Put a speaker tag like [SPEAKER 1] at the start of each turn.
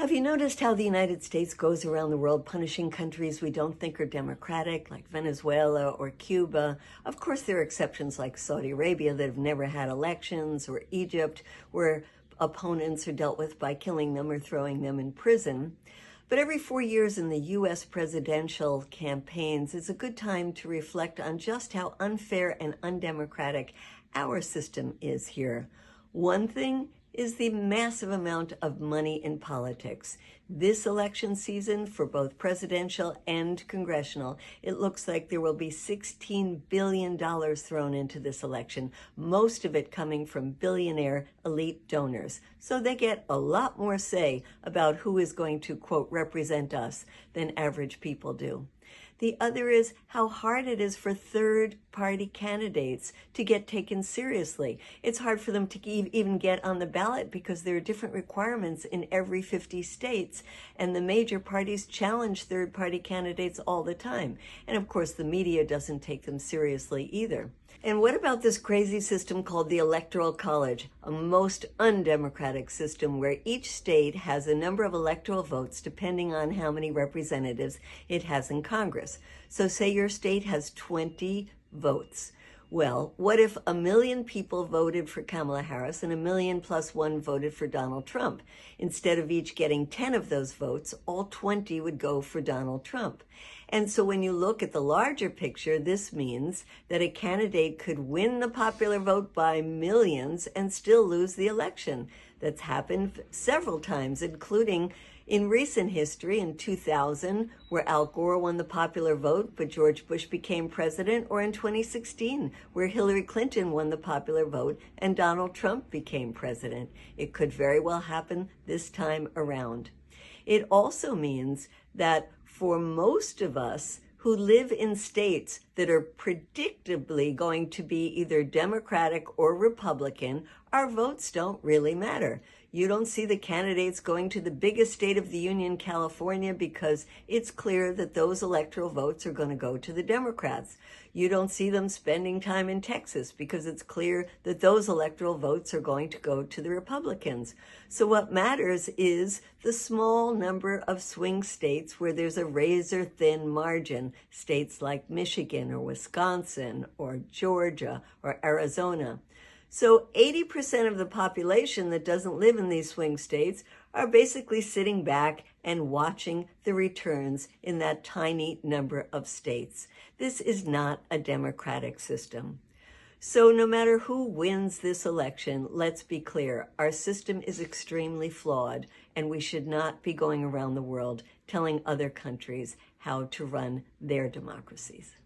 [SPEAKER 1] Have you noticed how the United States goes around the world punishing countries we don't think are democratic, like Venezuela or Cuba? Of course, there are exceptions like Saudi Arabia that have never had elections, or Egypt, where opponents are dealt with by killing them or throwing them in prison. But every 4 years in the U.S. presidential campaigns is a good time to reflect on just how unfair and undemocratic our system is here. One thing is the massive amount of money in politics. This election season, for both presidential and congressional, it looks like there will be $16 billion thrown into this election, most of it coming from billionaire elite donors. So they get a lot more say about who is going to, quote, represent us than average people do. The other is how hard it is for third-party candidates to get taken seriously. It's hard for them to even get on the ballot because there are different requirements in every 50 states, and the major parties challenge third-party candidates all the time. And of course, the media doesn't take them seriously either. And what about this crazy system called the Electoral College, a most undemocratic system where each state has a number of electoral votes depending on how many representatives it has in Congress. So say your state has 20 votes. Well, what if 1 million people voted for Kamala Harris and 1 million plus one voted for Donald Trump? Instead of each getting 10 of those votes, all 20 would go for Donald Trump. And so when you look at the larger picture, this means that a candidate could win the popular vote by millions and still lose the election. That's happened several times, including in recent history in 2000, where Al Gore won the popular vote, but George Bush became president, or in 2016, where Hillary Clinton won the popular vote and Donald Trump became president. It could very well happen this time around. It also means that for most of us who live in states that are predictably going to be either Democratic or Republican, our votes don't really matter. You don't see the candidates going to the biggest state of the union, California, because it's clear that those electoral votes are going to go to the Democrats. You don't see them spending time in Texas because it's clear that those electoral votes are going to go to the Republicans. So what matters is the small number of swing states where there's a razor-thin margin, states like Michigan or Wisconsin or Georgia or Arizona. So 80% of the population that doesn't live in these swing states are basically sitting back and watching the returns in that tiny number of states. This is not a democratic system. So no matter who wins this election, let's be clear, our system is extremely flawed, and we should not be going around the world telling other countries how to run their democracies.